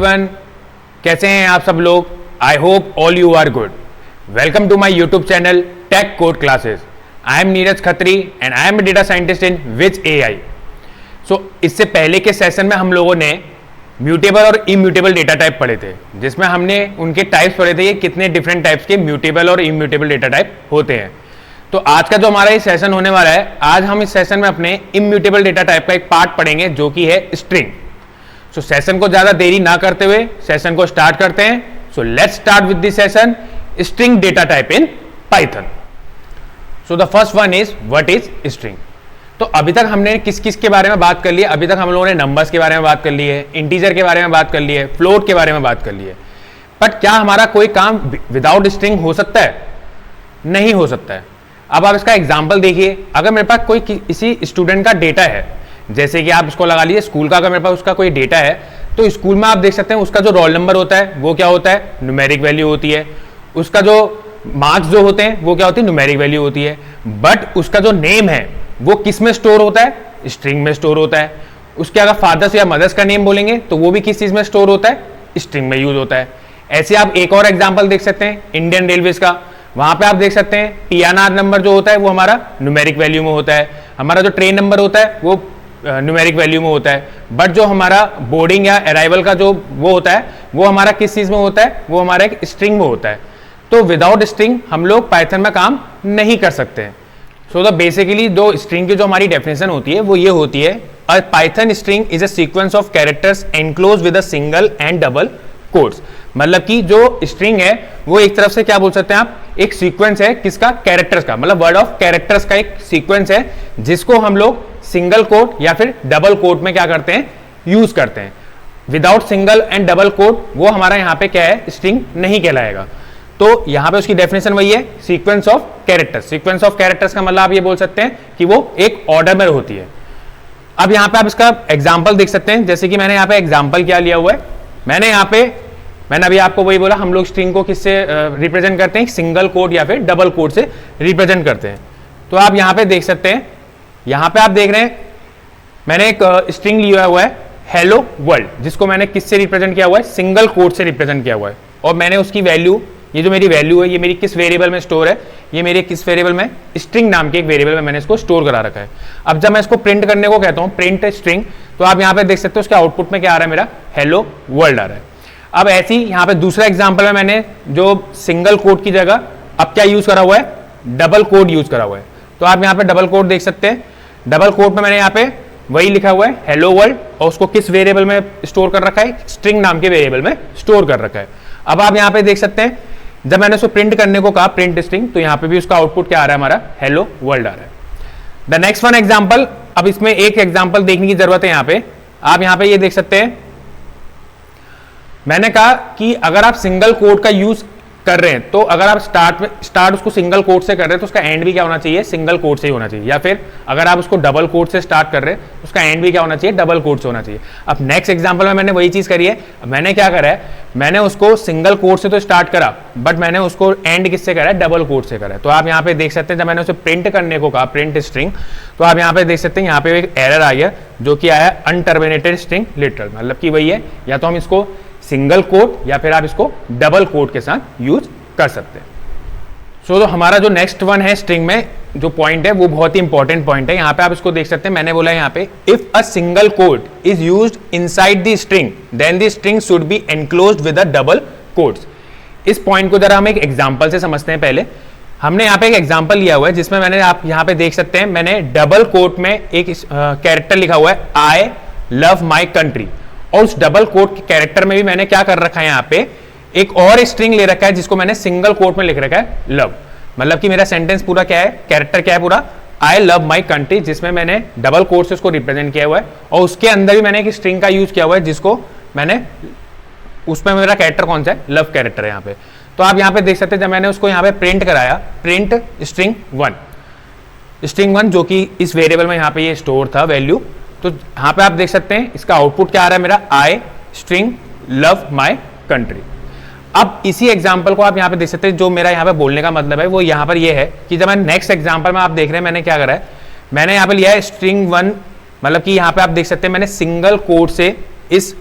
Everyone, कैसे हैं आप सब लोग। I hope all you are good. Welcome to my YouTube channel Tech Code Classes. I am Neeraj Khatri and I am a data scientist in which AI. So इससे पहले के session में हम लोगों ने म्यूटेबल और इम्यूटेबल डेटा टाइप पढ़े थे, जिसमें हमने उनके टाइप्स पढ़े थे, ये कितने डिफरेंट टाइप्स के म्यूटेबल और इम्यूटेबल डेटा टाइप होते हैं। तो आज का जो हमारा ये सेशन होने वाला है, आज हम इस सेशन में अपने इम्यूटेबल डेटा टाइप का एक पार्ट पढ़ेंगे जो कि है स्ट्रिंग। सो सेशन को ज्यादा देरी ना करते हुए सेशन को स्टार्ट करते हैं। So let's start with this session, string data type in Python. So the first one is what is string. तो अभी तक हमने किस किस के बारे में बात कर ली है? अभी तक हम लोगों ने नंबर्स के बारे में बात कर ली है, इंटीजर के बारे में बात कर ली है, फ्लोट के बारे में बात कर ली है। बट क्या हमारा कोई काम विदाउट स्ट्रिंग हो सकता है? नहीं हो सकता है। अब आप इसका एग्जाम्पल देखिए। अगर मेरे पास कोई किसी स्टूडेंट का डेटा है, जैसे कि आप इसको लगा लीजिए स्कूल का, अगर मेरे पास उसका कोई डेटा है, तो स्कूल में आप देख सकते हैं उसका जो रोल नंबर होता है वो क्या होता है? न्यूमेरिक वैल्यू होती है। उसका जो मार्क्स जो होते हैं वो क्या होती है? न्यूमेरिक वैल्यू होती है। बट उसका जो नेम है वो किस में स्टोर होता है? स्ट्रिंग में स्टोर होता है। उसके अगर फादर्स या मदर्स का नेम बोलेंगे तो वो भी किस चीज में स्टोर होता है? स्ट्रिंग में यूज होता है। ऐसे आप एक और एग्जांपल देख सकते हैं इंडियन रेलवेज का। वहां पे आप देख सकते हैं पीएनआर नंबर जो होता है वो हमारा न्यूमेरिक वैल्यू में होता है। हमारा जो ट्रेन नंबर होता है वो न्यूमेरिक वैल्यू में होता है। बट जो हमारा बोर्डिंग या अराइवल का जो वो होता है वो हमारा किस चीज में होता है? वो हमारा एक स्ट्रिंग में होता है। तो विदाउट स्ट्रिंग हम लोग पाइथन में काम नहीं कर सकते हैं। सो द बेसिकली दो स्ट्रिंग की जो हमारी डेफिनेशन होती है वो ये होती है, a Python string is a sequence of characters enclosed with a single and double quotes. मतलब कि जो स्ट्रिंग है वो एक तरफ से क्या बोल सकते हैं आप? एक सीक्वेंस है किसका? कैरेक्टर्स का, मतलब वर्ड ऑफ कैरेक्टर्स का एक सीक्वेंस है जिसको हम लोग सिंगल कोट या फिर डबल कोट में क्या करते हैं? यूज करते हैं। Without single and double quote वो हमारा यहाँ पे क्या है? स्ट्रिंग नहीं कहलाएगा। तो यहां पे उसकी डेफिनेशन वही है, sequence of characters. Sequence of characters का मतलब आप ये बोल सकते हैं कि वो एक ऑर्डर में होती है। अब यहां पे आप इसका एग्जांपल देख सकते हैं, जैसे कि मैंने यहां पे एग्जांपल क्या लिया हुआ है। मैंने अभी आपको वही बोला, हम लोग स्ट्रिंग को किससे रिप्रेजेंट करते हैं? सिंगल कोट या फिर डबल कोट से रिप्रेजेंट करते हैं। तो आप यहां पे देख सकते हैं, यहां पे आप देख रहे हैं मैंने एक स्ट्रिंग लिया हुआ है हेलो वर्ल्ड, जिसको मैंने किससे रिप्रेजेंट किया हुआ है? सिंगल कोट से रिप्रेजेंट किया हुआ है। और मैंने उसकी वैल्यू, ये जो मेरी वैल्यू है ये मेरी किस वेरिएबल में स्टोर है? ये मेरे किस वेरिएबल में? स्ट्रिंग नाम के एक वेरिएबल में मैंने इसको स्टोर करा रखा है। अब जब मैं इसको प्रिंट करने को कहता हूं प्रिंट स्ट्रिंग, तो आप यहां पे देख सकते हो उसके आउटपुट में क्या आ रहा है? मेरा हेलो वर्ल्ड आ रहा है। अब ऐसे ही यहां पे दूसरा एग्जांपल में मैंने जो सिंगल कोट की जगह अब क्या यूज करा हुआ है? डबल कोट यूज करा हुआ है। तो आप यहां पे डबल कोट देख सकते हैं। डबल कोट में मैंने यहां पे वही लिखा हुआ है हेलो वर्ल्ड, और उसको किस वेरिएबल में स्टोर कर रखा है? स्ट्रिंग नाम के वेरिएबल में स्टोर कर रखा है। अब आप यहां पे देख सकते हैं जब मैंने उसको प्रिंट करने को कहा प्रिंट स्ट्रिंग, तो यहां पे भी उसका आउटपुट क्या आ रहा है? हमारा हेलो वर्ल्ड आ रहा है। द नेक्स्ट वन एग्जांपल, अब इसमें एक एग्जांपल देखने की जरूरत है। यहां पे आप यहां पे ये देख सकते हैं, मैंने कहा कि अगर आप सिंगल कोट का यूज कर रहे हैं, तो अगर आप स्टार्ट उसको सिंगल कोट से कर रहे हैं तो उसका एंड भी क्या होना चाहिए? सिंगल कोट से ही होना चाहिए। या फिर अगर आप उसको डबल कोट से स्टार्ट कर रहे हैं तो उसका एंड भी क्या होना चाहिए? डबल कोट से होना चाहिए। अब नेक्स्ट एग्जांपल में मैंने वही चीज करी है। मैंने क्या करा है? मैंने उसको सिंगल कोट से तो स्टार्ट करा, बट मैंने उसको एंड किससे करा है? डबल कोट से करा है। तो आप यहाँ पे देख सकते हैं जब मैंने उसे प्रिंट करने को कहा प्रिंट स्ट्रिंग, तो आप यहाँ पे देख सकते हैं यहाँ पे एक एरर आ गया जो कि आया अनटर्मिनेटेड स्ट्रिंग लिटरल। मतलब कि वही है, या तो हम इसको सिंगल कोट या फिर आप इसको डबल कोट के साथ यूज कर सकते हैं। सो तो हमारा जो नेक्स्ट वन है स्ट्रिंग में जो पॉइंट है वो बहुत ही इंपॉर्टेंट पॉइंट है। यहां पे आप इसको देख सकते हैं, मैंने बोला यहाँ पे if a single quote is used inside the string then the string should be enclosed with a double quotes. इस पॉइंट को जरा हम एक एग्जांपल से समझते हैं। पहले हमने यहाँ पे एक एग्जांपल लिया हुआ है जिसमें मैंने, आप यहाँ पे देख सकते हैं, मैंने डबल कोट में एक कैरेक्टर लिखा हुआ है आई लव माई कंट्री, और उस डबल कोट के कैरेक्टर में भी मैंने क्या कर रखा है? यहाँ पे एक और स्ट्रिंग ले रखा है जिसको मैंने सिंगल कोट में लिख रखा है लव। मतलब कि मेरा सेंटेंस पूरा क्या है? कैरेक्टर क्या है पूरा? आई लव माई कंट्री, जिसमें मैंने डबल कोट से उसको रिप्रेजेंट किया हुआ है। और उसके अंदर भी मैंने एक स्ट्रिंग का यूज किया हुआ है जिसको मैंने, उसमें मेरा कैरेक्टर कौन सा है? लव कैरेक्टर है यहाँ पे। तो आप यहाँ पे देख सकते हैं जब मैंने उसको यहाँ पे प्रिंट कराया प्रिंट स्ट्रिंग वन जो कि इस वेरिएबल में यहाँ पे ये स्टोर था वैल्यू, तो यहाँ पे आप देख सकते हैं इसका आउटपुट क्या आ रहा है? मेरा आई स्ट्रिंग लव माई कंट्री। अब इसी एग्जांपल को आप यहाँ पे देख सकते हैं, जो मेरा यहाँ पे बोलने का मतलब है वो यहाँ पर ये है कि जब मैं नेक्स्ट एग्जांपल में आप देख रहे हैं मैंने क्या करा है? मैंने यहाँ पे लिया है स्ट्रिंग वन, मतलब कि यहाँ पे आप देख सकते हैं मैंने सिंगल कोट से इस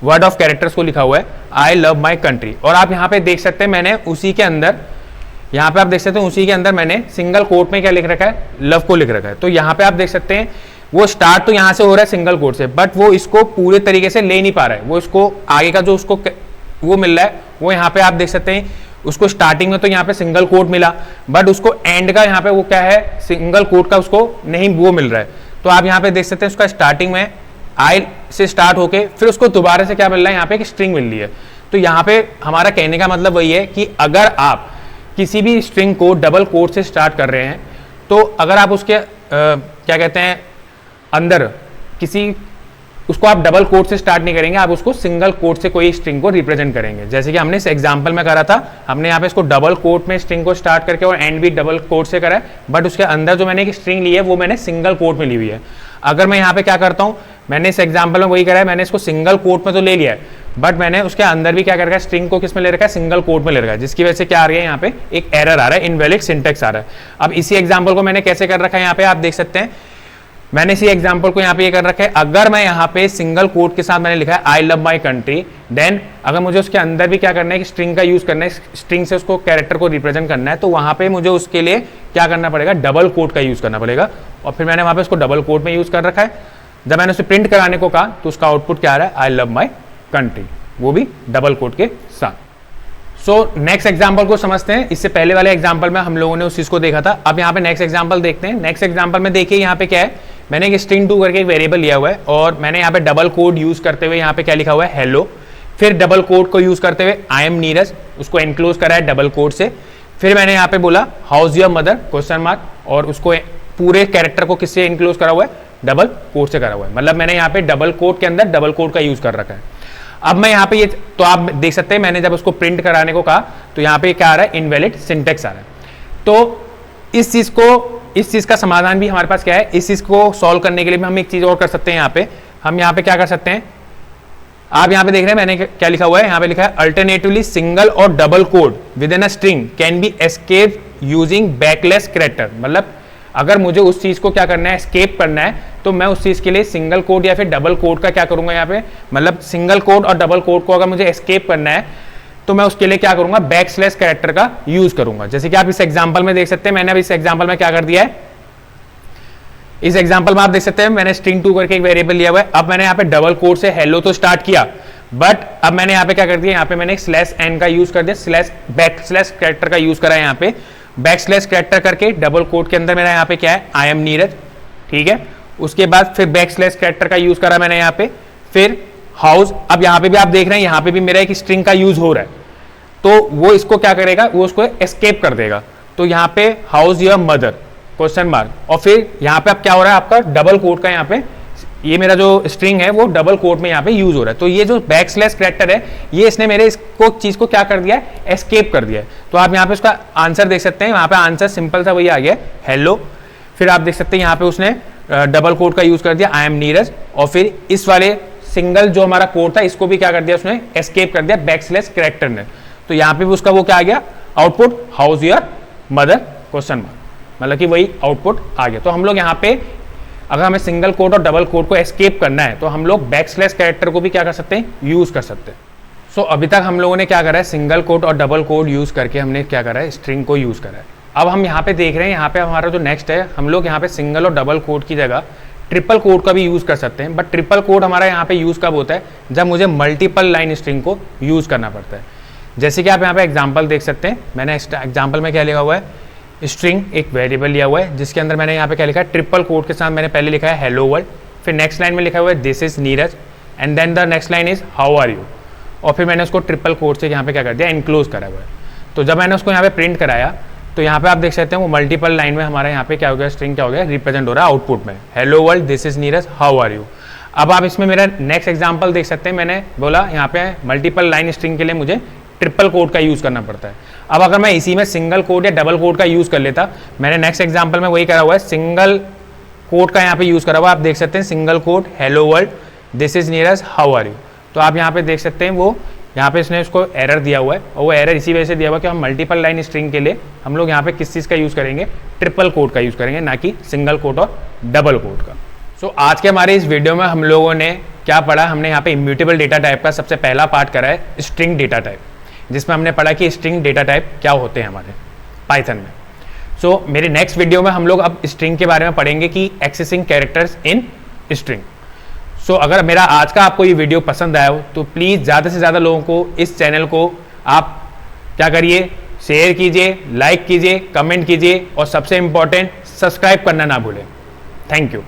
वर्ड ऑफ कैरेक्टर्स को लिखा हुआ है आई लव माई कंट्री। और आप यहाँ पे देख सकते हैं मैंने उसी के अंदर, यहाँ पे आप देख सकते हैं उसी के अंदर मैंने सिंगल कोट में क्या लिख रखा है, लव को लिख रखा है। तो यहाँ पे आप देख सकते हैं वो स्टार्ट तो यहाँ से हो रहा है सिंगल कोट से, बट वो इसको पूरे तरीके से ले नहीं पा रहा है, वो इसको आगे का जो उसको वो मिल रहा है वो यहाँ पे आप देख सकते हैं उसको स्टार्टिंग में तो यहाँ पे सिंगल कोट मिला, बट उसको एंड का यहाँ पे वो क्या है, सिंगल कोट का उसको नहीं वो मिल रहा है। तो आप यहाँ पे देख सकते हैं उसका स्टार्टिंग में आई से स्टार्ट होके फिर उसको दोबारा से क्या मिल रहा है, यहाँ पे एक स्ट्रिंग मिल रही है। तो यहाँ पे हमारा कहने का मतलब वही है कि अगर आप किसी भी स्ट्रिंग को डबल कोट से स्टार्ट कर रहे हैं, तो अगर आप उसके क्या कहते हैं अंदर किसी उसको आप डबल कोट से स्टार्ट नहीं करेंगे, आप उसको सिंगल कोट से कोई स्ट्रिंग को रिप्रेजेंट करेंगे। जैसे कि हमने इस एग्जांपल में करा था, हमने यहाँ पे इसको डबल कोट में स्ट्रिंग को स्टार्ट करके और एंड भी डबल कोट से करा है, बट उसके अंदर जो मैंने एक स्ट्रिंग ली है वो मैंने सिंगल कोट में ली हुई है। अगर मैं यहाँ पे क्या करता हूँ, मैंने इस एग्जाम्पल में वही करा है, मैंने इसको सिंगल कोट में तो ले लिया है, बट मैंने उसके अंदर भी क्या कर रखा है, स्ट्रिंग को किस में ले रखा है, सिंगल कोट में ले रखा है, जिसकी वजह से क्या आ रही है, यहाँ पे एक एरर आ रहा है, इनवैलिड सिंटैक्स आ रहा है। अब इसी एग्जाम्पल को मैंने कैसे कर रखा है, यहाँ पे आप देख सकते हैं मैंने इसी एग्जांपल को यहाँ पे ये कर रखा है, अगर मैं यहाँ पे सिंगल कोट के साथ मैंने लिखा है I love my country, then अगर मुझे उसके अंदर भी क्या करना है कि स्ट्रिंग का यूज करना है, स्ट्रिंग से उसको कैरेक्टर को रिप्रेजेंट करना है, तो वहां पे मुझे उसके लिए क्या करना पड़ेगा, डबल कोट का यूज करना पड़ेगा। और फिर मैंने वहां पे उसको डबल कोट में यूज कर रखा है। जब मैंने उसे प्रिंट कराने को कहा तो उसका आउटपुट क्या आ रहा है, आई लव माई कंट्री, वो भी डबल कोट के साथ। सो नेक्स्ट एग्जाम्पल को समझते हैं। इससे पहले वाले एग्जाम्पल में हम लोगों ने उस चीज को देखा था। अब यहाँ पे नेक्स्ट एग्जाम्पल देखते हैं। नेक्स्ट एग्जाम्पल में देखिए यहाँ पे क्या है, मैंने एक स्ट्रिंग 2 करके एक वेरिएबल लिया हुआ है और मैंने यहाँ पे डबल कोड यूज करते हुए यहाँ पे क्या लिखा हुआ है, हेलो, फिर डबल कोड को यूज करते हुए आई एम नीरज, उसको एनक्लोज करा है डबल कोड से, फिर मैंने यहाँ पे बोला house your mother question mark, और उसको पूरे कैरेक्टर को किससे एनक्लोज करा हुआ है, डबल कोड से करा हुआ है। मतलब मैंने यहाँ पे डबल कोड के अंदर डबल कोड का यूज कर रखा है। अब मैं यहाँ पे ये तो आप देख सकते हैं मैंने जब उसको प्रिंट कराने को कहा तो यहाँ पे क्या आ रहा है, इनवैलिड सिंटैक्स आ रहा है। तो इस चीज का समाधान भी हमारे पास क्या है, इस चीज को सॉल्व करने के लिए हम एक चीज और कर सकते हैं। यहाँ पे हम यहाँ पे क्या कर सकते हैं, आप यहाँ पे देख रहे हैं मैंने क्या लिखा हुआ है, यहाँ पे लिखा है अल्टरनेटिवली सिंगल और double quote with in a string can be escape using backless character. मतलब अगर मुझे उस चीज को क्या करना है, एस्केप करना है, तो मैं उस चीज के लिए सिंगल कोड या फिर डबल कोड का क्या करूंगा यहाँ पे, मतलब सिंगल कोड और डबल कोड को अगर मुझे एस्केप करना है तो मैं उसके लिए क्या करूंगा, बैकस्लैश कैरेक्टर का यूज करूंगा। जैसे कि आप इस एग्जांपल में देख सकते हैं, मैंने अब इस एग्जांपल में क्या कर दिया है, इस एग्जांपल में आप देख सकते हैं मैंने स्ट्रिंग 2 करके एक वेरिएबल लिया हुआ है। अब मैंने यहाँ पे डबल कोड से हेलो तो स्टार्ट किया, बट अब मैंने यहाँ पे क्या कर दिया, यहाँ पे मैंने एक स्लैश एन का यूज कर दिया, स्लैश बैकस्लैश कैरेक्टर का यूज करा है। यहाँ पे बैकस्लैश कैरेक्टर करके डबल कोड के अंदर मेरा यहाँ पे क्या है, आई एम नीरज, ठीक है। उसके बाद फिर बैकस्लैश कैरेक्टर का यूज करा मैंने यहाँ पे, फिर हाउस। अब यहाँ पे भी आप देख रहे हैं यहाँ पे भी मेरा एक स्ट्रिंग का यूज हो रहा है, तो वो इसको क्या करेगा, वो उसको एस्केप कर देगा। तो यहाँ पे house your mother question mark, और फिर यहाँ पे अब क्या हो रहा है, आपका डबल कोड का यहाँ पे ये मेरा जो स्ट्रिंग है वो डबल कोड में यहाँ पे यूज हो रहा है। तो ये जो बैकस्लैश कैरेक्टर है ये इसने मेरे इसको चीज को क्या कर दिया है, एस्केप कर दिया है। तो आप यहाँ पे उसका आंसर देख सकते हैं, यहाँ पे आंसर सिंपल सा वही आ गया, हेलो। फिर आप देख सकते हैं यहाँ पे उसने डबल कोड का यूज कर दिया, आई एम नीरज, और फिर इस वाले सिंगल जो हमारा कोड था इसको भी क्या कर दिया उसने, एस्केप कर दिया बैकस्लैश कैरेक्टर ने। तो यहाँ पे भी उसका वो क्या आ गया, output house your mother question mark, मतलब कि वही आउटपुट आ गया। तो हम लोग यहाँ पे अगर हमें सिंगल कोड और डबल कोड को एस्केप करना है तो हम लोग बैकस्लैश कैरेक्टर को भी क्या कर सकते हैं, यूज कर सकते हैं। सो अभी तक हम लोगों ने क्या करा है, सिंगल कोड और डबल कोड यूज करके हमने क्या करा है, स्ट्रिंग को यूज करा है। अब हम यहाँ पे देख रहे हैं, यहाँ पे हमारा जो नेक्स्ट है, हम लोग यहाँ पे सिंगल और डबल कोड की जगह ट्रिपल कोड का भी यूज कर सकते हैं। बट ट्रिपल कोड हमारा यहाँ पे यूज कब होता है, जब मुझे मल्टीपल लाइन स्ट्रिंग को यूज करना पड़ता है। जैसे कि आप यहाँ पे एग्जाम्पल देख सकते हैं, मैंने एग्जाम्पल में क्या लिखा हुआ है, स्ट्रिंग एक वेरिएबल लिया हुआ है जिसके अंदर मैंने यहाँ पे क्या लिखा है, ट्रिपल कोड के साथ मैंने पहले लिखा है हेलो वर्ल्ड, फिर नेक्स्ट लाइन में लिखा हुआ है this is Neeraj, and then the next line is how are you, और फिर मैंने उसको ट्रिपल कोड से यहाँ पे क्या कर दिया, एनक्लोज करा हुआ है। तो जब मैंने उसको यहाँ पे प्रिंट कराया तो यहाँ पे आप देख सकते हैं वो मल्टीपल लाइन में हमारा यहाँ पे क्या हो गया, स्ट्रिंग क्या हो गया, रिप्रेजेंट हो रहा है आउटपुट में, hello world this is Neeraj how are you. अब आप इसमें मेरा नेक्स्ट एग्जाम्पल देख सकते हैं, मैंने बोला यहाँ पे मल्टीपल लाइन स्ट्रिंग के लिए मुझे ट्रिपल कोड का यूज करना पड़ता है। अब अगर मैं इसी में सिंगल कोड या डबल कोड का यूज कर लेता, मैंने नेक्स्ट एग्जांपल में वही करा हुआ है, सिंगल कोड का यहाँ पे यूज करा हुआ, आप देख सकते हैं single code hello world this is Neeraj how are you. तो आप यहाँ पे देख सकते हैं वो यहाँ पे इसने उसको एरर दिया हुआ है, और वो एरर इसी वजह से दिया हुआ कि हम मल्टीपल लाइन स्ट्रिंग के लिए हम लोग यहाँ पे किस चीज़ का यूज करेंगे, ट्रिपल कोड का यूज करेंगे, ना कि सिंगल कोड और डबल कोड का। सो आज के हमारे इस वीडियो में हम लोगों ने क्या पढ़ा हमने यहाँ पे इम्यूटेबल डेटा टाइप का सबसे पहला पार्ट करा है स्ट्रिंग डेटा टाइप, जिसमें हमने पढ़ा कि स्ट्रिंग डेटा टाइप क्या होते हैं हमारे पाइथन में। सो मेरे नेक्स्ट वीडियो में हम लोग अब स्ट्रिंग के बारे में पढ़ेंगे कि एक्सेसिंग कैरेक्टर्स इन स्ट्रिंग। सो अगर मेरा आज का आपको ये वीडियो पसंद आया हो तो प्लीज़ ज़्यादा से ज़्यादा लोगों को इस चैनल को आप क्या करिए, शेयर कीजिए, लाइक कीजिए, कमेंट कीजिए और सबसे इम्पॉर्टेंट सब्सक्राइब करना ना भूलें। Thank you.